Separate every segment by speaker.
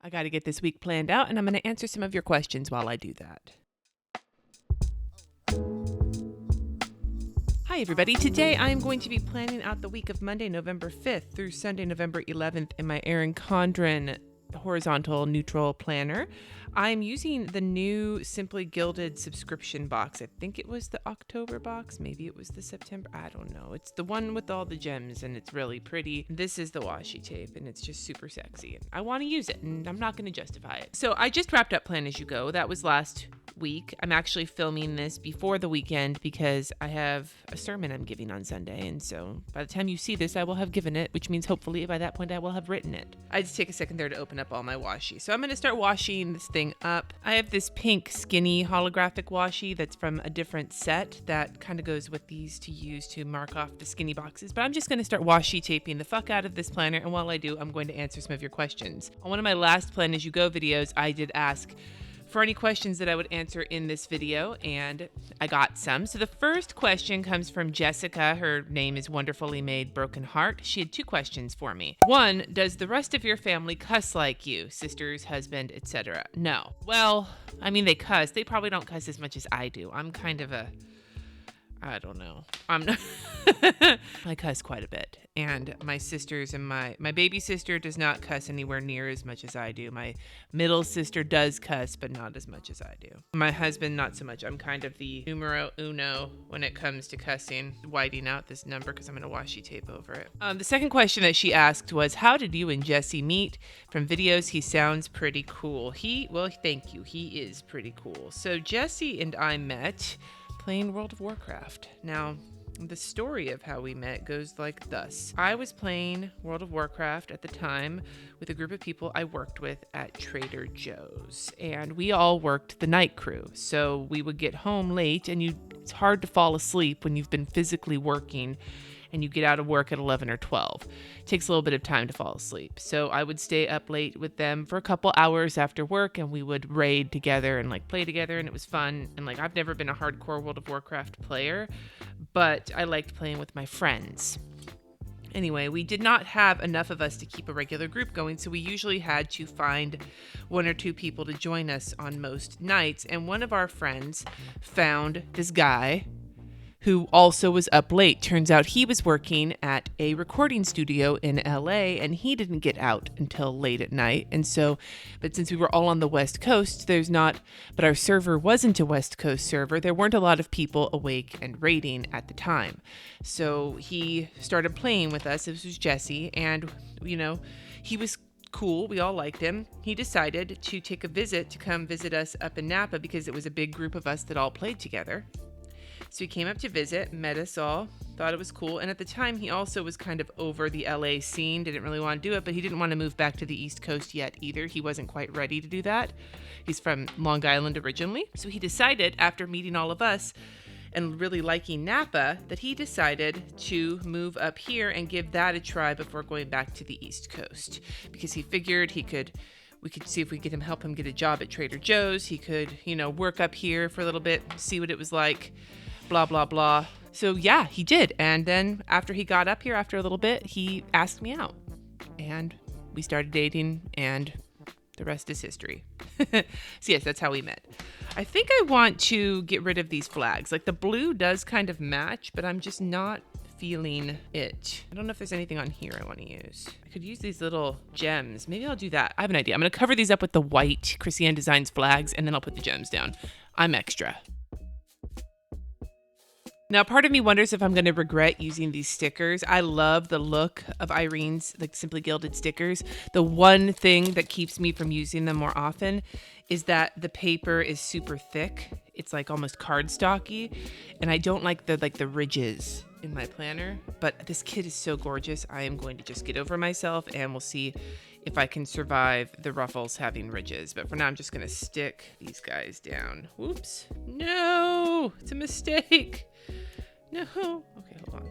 Speaker 1: I got to get this week planned out, and I'm going to answer some of your questions while I do that. Hi, everybody. Today, I'm going to be planning out the week of Monday, November 5th through Sunday, November 11th in my Erin Condren Horizontal Neutral Planner. I'm using the new Simply Gilded subscription box. I think it was the October box. Maybe it was the September. I don't know. It's the one with all the gems, and it's really pretty. This is the washi tape, and it's just super sexy. I want to use it, and I'm not going to justify it. So I just wrapped up Plan As You Go. That was last week. I'm actually filming this before the weekend because I have a sermon I'm giving on Sunday, and so by the time you see this, I will have given it, which means hopefully by that point I will have written it. I just take a second there to open up all my washi. So I'm going to start washing this thing up. I have this pink skinny holographic washi that's from a different set that kind of goes with these to use to mark off the skinny boxes, but I'm just going to start washi taping the fuck out of this planner, and while I do, I'm going to answer some of your questions. On one of my last Plan As You Go videos, I did ask for any questions that I would answer in this video, and I got some. So the first question comes from Jessica. Her name is Wonderfully Made Broken Heart. She had two questions for me. One, does the rest of your family cuss like you? Sisters, husband, etc.? No. Well, I mean, they cuss. They probably don't cuss as much as I do. I'm kind of a, I don't know. I'm not. I cuss quite a bit. And my sisters and my baby sister does not cuss anywhere near as much as I do. My middle sister does cuss, but not as much as I do. My husband, not so much. I'm kind of the numero uno when it comes to cussing. Whiting out this number because I'm going to washi tape over it. The second question that she asked was, how did you and Jessi meet? From videos, he sounds pretty cool. Well, thank you. He is pretty cool. So Jessi and I met playing World of Warcraft. Now, the story of how we met goes like thus. I was playing World of Warcraft at the time with a group of people I worked with at Trader Joe's, and we all worked the night crew. So we would get home late, and it's hard to fall asleep when you've been physically working and you get out of work at 11 or 12. It takes a little bit of time to fall asleep. So I would stay up late with them for a couple hours after work, and we would raid together and play together, and it was fun. And I've never been a hardcore World of Warcraft player, but I liked playing with my friends. Anyway, we did not have enough of us to keep a regular group going, so we usually had to find one or two people to join us on most nights. And one of our friends found this guy who also was up late. Turns out he was working at a recording studio in LA, and he didn't get out until late at night. And so, but since we were all on the West Coast, but our server wasn't a West Coast server, there weren't a lot of people awake and raiding at the time. So he started playing with us. This was Jessi, and, he was cool. We all liked him. He decided to take a visit to come visit us up in Napa because it was a big group of us that all played together. So he came up to visit, met us all, thought it was cool. And at the time, he also was kind of over the LA scene, didn't really want to do it, but he didn't want to move back to the East Coast yet either. He wasn't quite ready to do that. He's from Long Island originally. So he decided, after meeting all of us and really liking Napa, that he decided to move up here and give that a try before going back to the East Coast. Because he figured we could see if we could help him get a job at Trader Joe's. He could, work up here for a little bit, see what it was like. Blah, blah, blah. So yeah, he did. And then after he got up here, after a little bit, he asked me out. And we started dating, and the rest is history. So yes, that's how we met. I think I want to get rid of these flags. The blue does kind of match, but I'm just not feeling it. I don't know if there's anything on here I want to use. I could use these little gems. Maybe I'll do that. I have an idea. I'm going to cover these up with the white Krissyanne Designs flags, and then I'll put the gems down. I'm extra. Now, part of me wonders if I'm going to regret using these stickers. I love the look of Irene's Simply Gilded stickers. The one thing that keeps me from using them more often is that the paper is super thick. It's almost cardstocky, and I don't like the ridges in my planner. But this kit is so gorgeous. I am going to just get over myself, and we'll see if I can survive the ruffles having ridges. But for now, I'm just going to stick these guys down. Whoops. No, it's a mistake. No. Okay, hold on.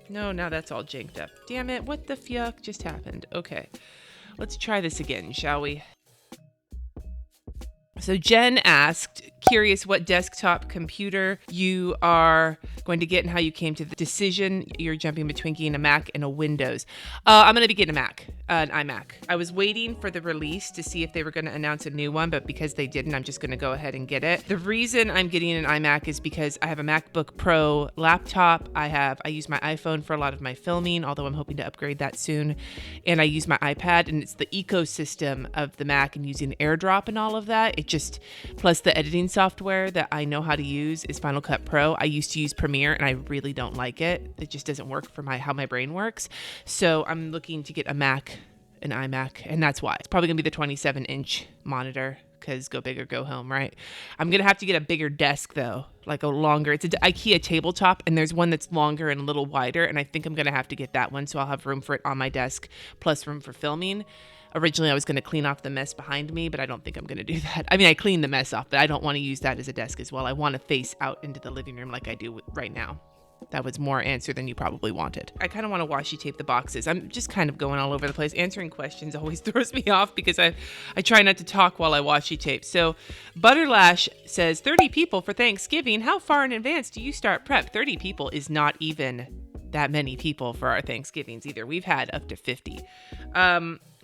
Speaker 1: No, now that's all janked up. Damn it, what the fuck just happened? Okay, let's try this again, shall we? So Jen asked, curious what desktop computer you are going to get and how you came to the decision. You're jumping between getting a Mac and a Windows. I'm going to be getting a Mac, an iMac. I was waiting for the release to see if they were going to announce a new one, but because they didn't, I'm just going to go ahead and get it. The reason I'm getting an iMac is because I have a MacBook Pro laptop. I use my iPhone for a lot of my filming, although I'm hoping to upgrade that soon. And I use my iPad, and it's the ecosystem of the Mac and using AirDrop and all of that. Plus the editing software that I know how to use is Final Cut Pro. I used to use Premiere and I really don't like it. It just doesn't work for how my brain works. So I'm looking to get a Mac, an iMac, and that's why. It's probably gonna be the 27-inch monitor because go big or go home, right? I'm gonna have to get a bigger desk though, like a longer, it's an IKEA tabletop, and there's one that's longer and a little wider, and I think I'm gonna have to get that one so I'll have room for it on my desk plus room for filming. Originally, I was going to clean off the mess behind me, but I don't think I'm going to do that. I mean, I cleaned the mess off, but I don't want to use that as a desk as well. I want to face out into the living room like I do right now. That was more answer than you probably wanted. I kind of want to washi tape the boxes. I'm just kind of going all over the place. Answering questions always throws me off because I try not to talk while I washi tape. So Butterlash says, 30 people for Thanksgiving. How far in advance do you start prep? 30 people is not even that many people for our Thanksgivings either. We've had up to 50.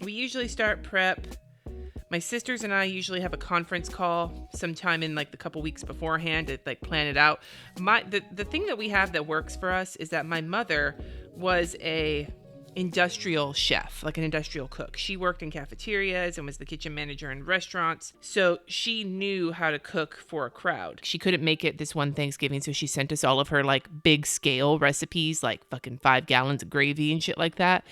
Speaker 1: We usually start prep. My sisters and I usually have a conference call sometime in like the couple weeks beforehand to like plan it out. The thing that we have that works for us is that my mother was a industrial chef, like an industrial cook. She worked in cafeterias and was the kitchen manager in restaurants. So she knew how to cook for a crowd. She couldn't make it this one Thanksgiving, so she sent us all of her like big scale recipes, like fucking 5 gallons of gravy and shit like that.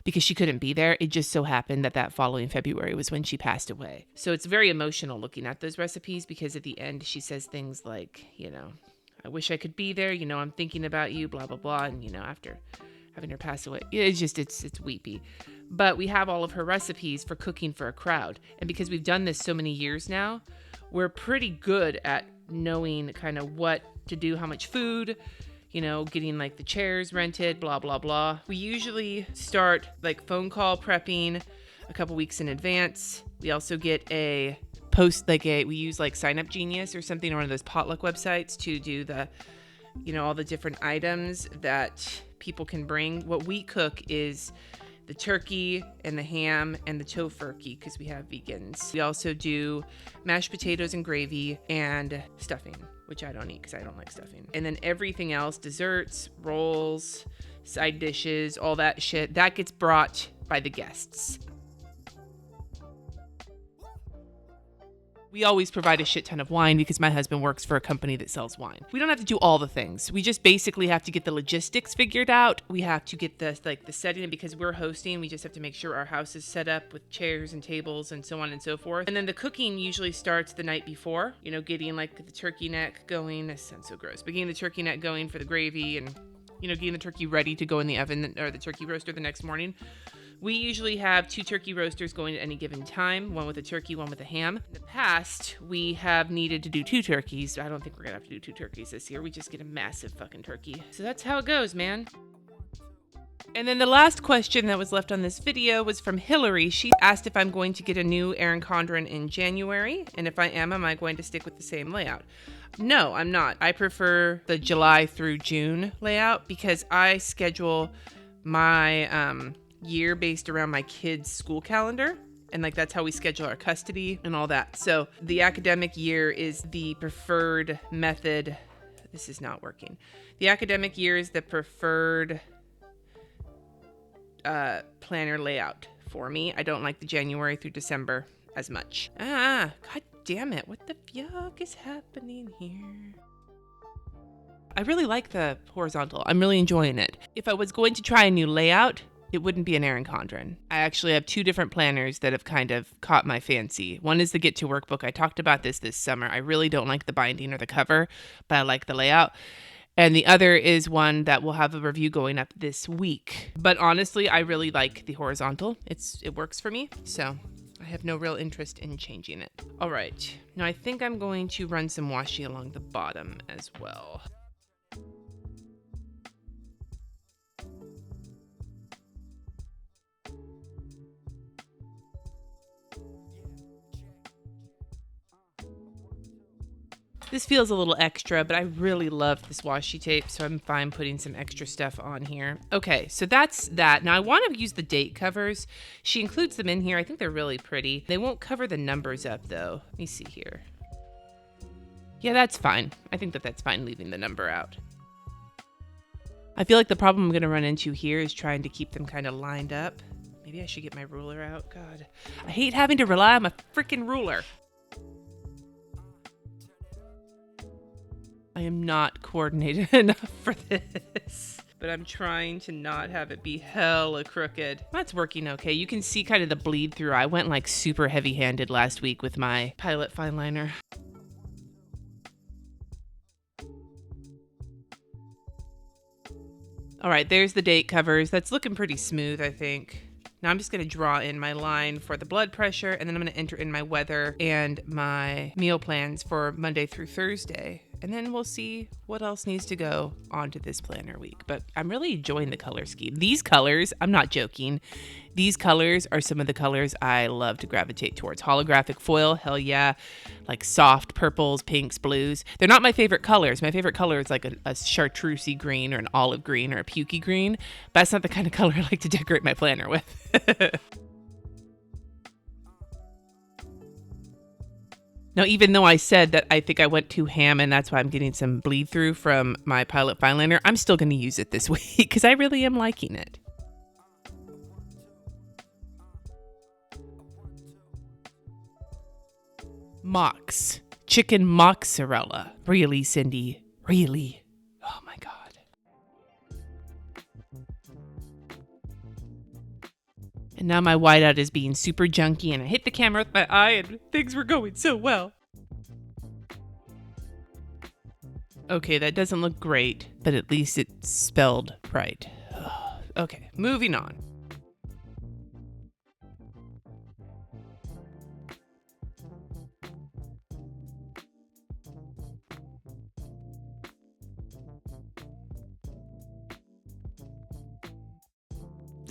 Speaker 1: Because she couldn't be there. It just so happened that following February was when she passed away. So it's very emotional looking at those recipes because at the end she says things like, I wish I could be there. I'm thinking about you, blah, blah, blah. And, after having her pass away, it's weepy. But we have all of her recipes for cooking for a crowd. And because we've done this so many years now, we're pretty good at knowing kind of what to do, how much food, getting like the chairs rented, blah, blah, blah. We usually start like phone call prepping a couple weeks in advance. We also get we use like Sign Up Genius or something, or one of those potluck websites to do the, all the different items that people can bring. What we cook is the turkey and the ham and the tofurkey because we have vegans. We also do mashed potatoes and gravy and stuffing, which I don't eat because I don't like stuffing. And then everything else, desserts, rolls, side dishes, all that shit, that gets brought by the guests. We always provide a shit ton of wine because my husband works for a company that sells wine. We don't have to do all the things. We just basically have to get the logistics figured out. We have to get the setting, and because we're hosting, we just have to make sure our house is set up with chairs and tables and so on and so forth. And then the cooking usually starts the night before, getting like the turkey neck going. That sounds so gross, but getting the turkey neck going for the gravy and, getting the turkey ready to go in the oven or the turkey roaster the next morning. We usually have 2 turkey roasters going at any given time, one with a turkey, one with a ham. In the past, we have needed to do 2 turkeys. I don't think we're going to have to do 2 turkeys this year. We just get a massive fucking turkey. So that's how it goes, man. And then the last question that was left on this video was from Hillary. She asked if I'm going to get a new Erin Condren in January, and if I am I going to stick with the same layout? No, I'm not. I prefer the July through June layout because I schedule my year based around my kids' school calendar. And like that's how we schedule our custody and all that. So the academic year is the preferred method. This is not working. The academic year is the preferred planner layout for me. I don't like the January through December as much. God damn it. What the fuck is happening here? I really like the horizontal. I'm really enjoying it. If I was going to try a new layout, it wouldn't be an Erin Condren. I actually have 2 different planners that have kind of caught my fancy. One is the Get to Work book. I talked about this summer. I really don't like the binding or the cover, but I like the layout. And the other is one that will have a review going up this week. But honestly, I really like the horizontal. It works for me, so I have no real interest in changing it. All right, now I think I'm going to run some washi along the bottom as well. This feels a little extra, but I really love this washi tape, so I'm fine putting some extra stuff on here. Okay, so that's that. Now I want to use the date covers. She includes them in here. I think they're really pretty. They won't cover the numbers up though. Let me see here. Yeah, that's fine. I think that's fine leaving the number out. I feel like the problem I'm going to run into here is trying to keep them kind of lined up. Maybe I should get my ruler out. God, I hate having to rely on my freaking ruler. I am not coordinated enough for this, but I'm trying to not have it be hella crooked. That's working okay. You can see kind of the bleed through. I went like super heavy-handed last week with my Pilot fine liner. All right, there's the date covers. That's looking pretty smooth, I think. Now I'm just going to draw in my line for the blood pressure, and then I'm going to enter in my weather and my meal plans for Monday through Thursday. And then we'll see what else needs to go onto this planner week. But I'm really enjoying the color scheme. These colors, I'm not joking. These colors are some of the colors I love to gravitate towards. Holographic foil, hell yeah. Like soft purples, pinks, blues. They're not my favorite colors. My favorite color is like a chartreusey green or an olive green or a pukey green. But that's not the kind of color I like to decorate my planner with. Now, even though I said that I think I went too ham and that's why I'm getting some bleed through from my Pilot fine liner, I'm still going to use it this week because I really am liking it. Mox. Chicken mozzarella. Really, Cindy? Really? Oh my God. And now my whiteout is being super junky and I hit the camera with my eye and things were going so well. Okay, that doesn't look great, but at least it's spelled right. Okay, moving on.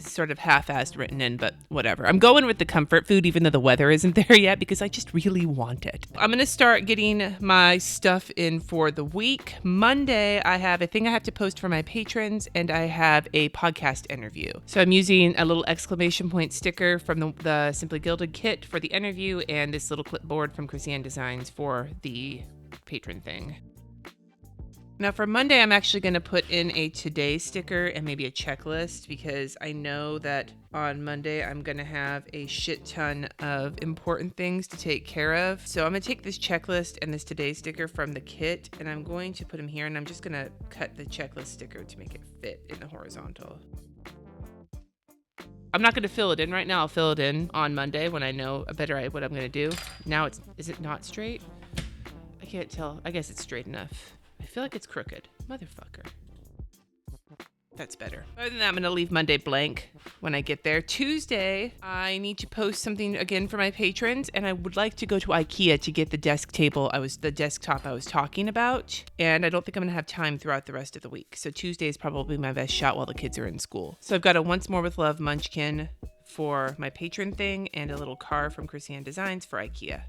Speaker 1: Sort of half-assed written in, but whatever. I'm going with the comfort food even though the weather isn't there yet because I just really want it. I'm going to start getting my stuff in for the week. Monday, I have a thing I have to post for my patrons and I have a podcast interview. So I'm using a little exclamation point sticker from the Simply Gilded kit for the interview and this little clipboard from Krissyanne Designs for the patron thing. Now for Monday, I'm actually going to put in a today sticker and maybe a checklist because I know that on Monday, I'm going to have a shit ton of important things to take care of. So I'm going to take this checklist and this today sticker from the kit and I'm going to put them here and I'm just going to cut the checklist sticker to make it fit in the horizontal. I'm not going to fill it in right now. I'll fill it in on Monday when I know better what I'm going to do. Now is it not straight? I can't tell. I guess it's straight enough. I feel like it's crooked. Motherfucker. That's better. Other than that, I'm going to leave Monday blank when I get there. Tuesday, I need to post something again for my patrons, and I would like to go to IKEA to get the the desktop I was talking about, and I don't think I'm going to have time throughout the rest of the week. So Tuesday is probably my best shot while the kids are in school. So I've got a Once More with Love munchkin for my patron thing and a little car from Krissyanne Designs for IKEA.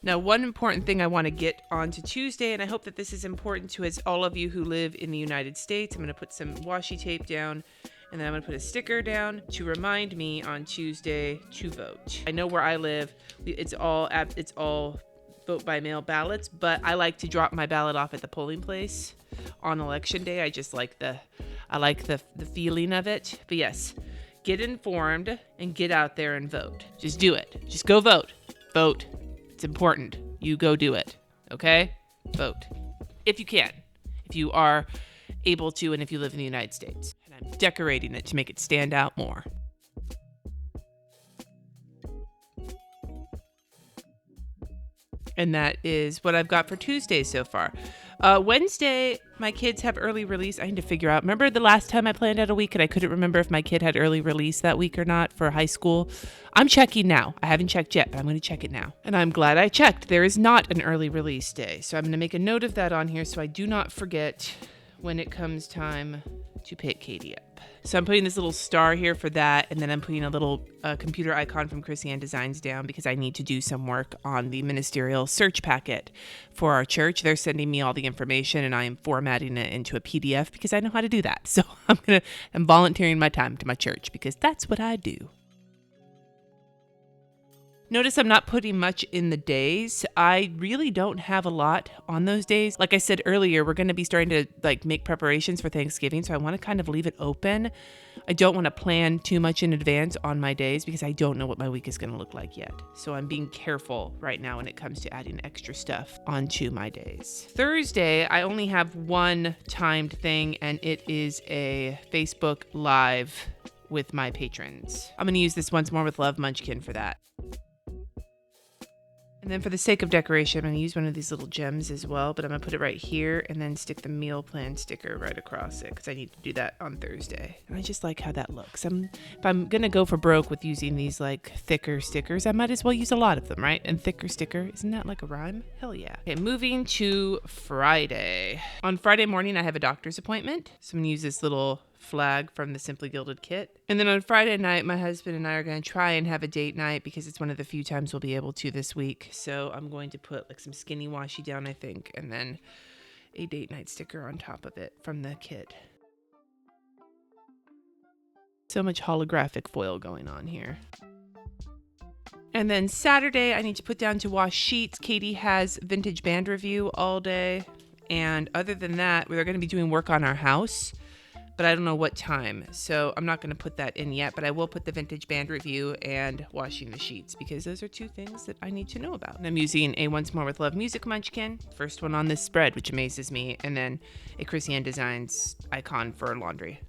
Speaker 1: Now, one important thing I want to get onto Tuesday, and I hope that this is important to all of you who live in the United States. I'm going to put some washi tape down, and then I'm going to put a sticker down to remind me on Tuesday to vote. I know where I live, it's all vote by mail ballots, but I like to drop my ballot off at the polling place on election day. I just like the feeling of it. But yes, get informed and get out there and vote. Just do it. Just go vote. Vote. It's important. You go do it. Okay? Vote. If you can. If you are able to and if you live in the United States. And I'm decorating it to make it stand out more. And that is what I've got for Tuesday so far. Wednesday, my kids have early release. I need to figure out. Remember the last time I planned out a week and I couldn't remember if my kid had early release that week or not for high school? I'm checking now. I haven't checked yet, but I'm going to check it now. And I'm glad I checked. There is not an early release day. So I'm going to make a note of that on here so I do not forget when it comes time to pick Katie up. up. So I'm putting this little star here for that, and then I'm putting a little computer icon from Krissyanne Designs down because I need to do some work on the ministerial search packet for our church. They're sending me all the information, and I am formatting it into a PDF because I know how to do that. So I'm volunteering my time to my church because that's what I do. Notice I'm not putting much in the days. I really don't have a lot on those days. Like I said earlier, we're going to be starting to make preparations for Thanksgiving, so I want to kind of leave it open. I don't want to plan too much in advance on my days because I don't know what my week is going to look like yet. So I'm being careful right now when it comes to adding extra stuff onto my days. Thursday, I only have one timed thing, and it is a Facebook Live with my patrons. I'm going to use this Once More with Love Munchkin for that. And then for the sake of decoration, I'm going to use one of these little gems as well, but I'm going to put it right here and then stick the meal plan sticker right across it because I need to do that on Thursday. And I just like how that looks. If I'm going to go for broke with using these thicker stickers, I might as well use a lot of them, right? And thicker sticker, isn't that like a rhyme? Hell yeah. Okay, moving to Friday. On Friday morning, I have a doctor's appointment. So I'm going to use this little flag from the Simply Gilded kit. And then on Friday night, my husband and I are going to try and have a date night because it's one of the few times we'll be able to this week. So I'm going to put some skinny washi down, I think, and then a date night sticker on top of it from the kit. So much holographic foil going on here. And then Saturday, I need to put down to wash sheets. Katie has vintage band review all day. And other than that, we're going to be doing work on our house, but I don't know what time. So I'm not going to put that in yet, but I will put the vintage band review and washing the sheets because those are two things that I need to know about. And I'm using a Once More with Love music munchkin, first one on this spread, which amazes me, and then a Krissyanne Designs icon for laundry.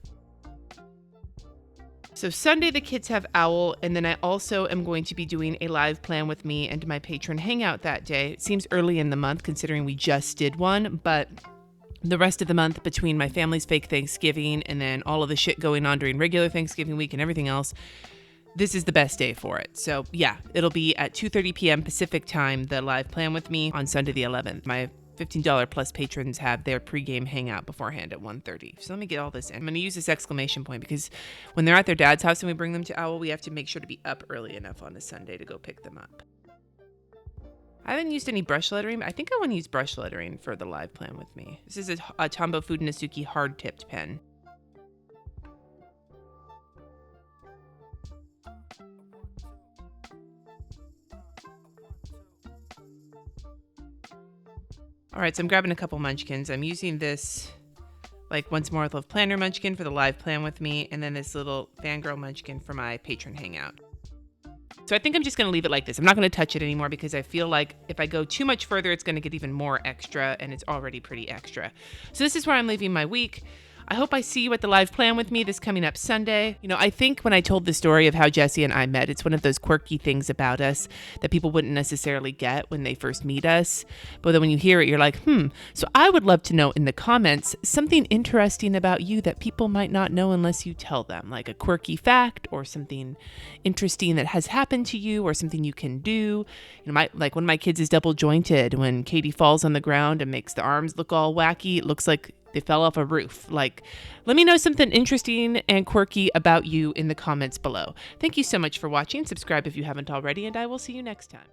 Speaker 1: So Sunday, the kids have OWL, and then I also am going to be doing a live plan with me and my patron hangout that day. It seems early in the month considering we just did one, but the rest of the month between my family's fake Thanksgiving and then all of the shit going on during regular Thanksgiving week and everything else, this is the best day for it. So yeah, it'll be at 2:30 p.m. Pacific time, the live plan with me on Sunday the 11th. My $15 plus patrons have their pregame hangout beforehand at 1:30. So let me get all this in. I'm going to use this exclamation point because when they're at their dad's house and we bring them to OWL, we have to make sure to be up early enough on a Sunday to go pick them up. I haven't used any brush lettering, but I think I want to use brush lettering for the live plan with me. This is a Tombow Fudenosuke hard-tipped pen. All right, so I'm grabbing a couple munchkins. I'm using this Once More with Love planner munchkin for the live plan with me, and then this little fangirl munchkin for my patron hangout. So I think I'm just going to leave it like this. I'm not going to touch it anymore because I feel like if I go too much further, it's going to get even more extra, and it's already pretty extra. So this is where I'm leaving my week. I hope I see you at the live plan with me this coming up Sunday. You know, I think when I told the story of how Jessi and I met, it's one of those quirky things about us that people wouldn't necessarily get when they first meet us. But then when you hear it, you're like, So I would love to know in the comments something interesting about you that people might not know unless you tell them, like a quirky fact or something interesting that has happened to you or something you can do. You know, one of my kids is double jointed. When Katie falls on the ground and makes the arms look all wacky, it looks like they fell off a roof. Let me know something interesting and quirky about you in the comments below. Thank you so much for watching. Subscribe if you haven't already, and I will see you next time.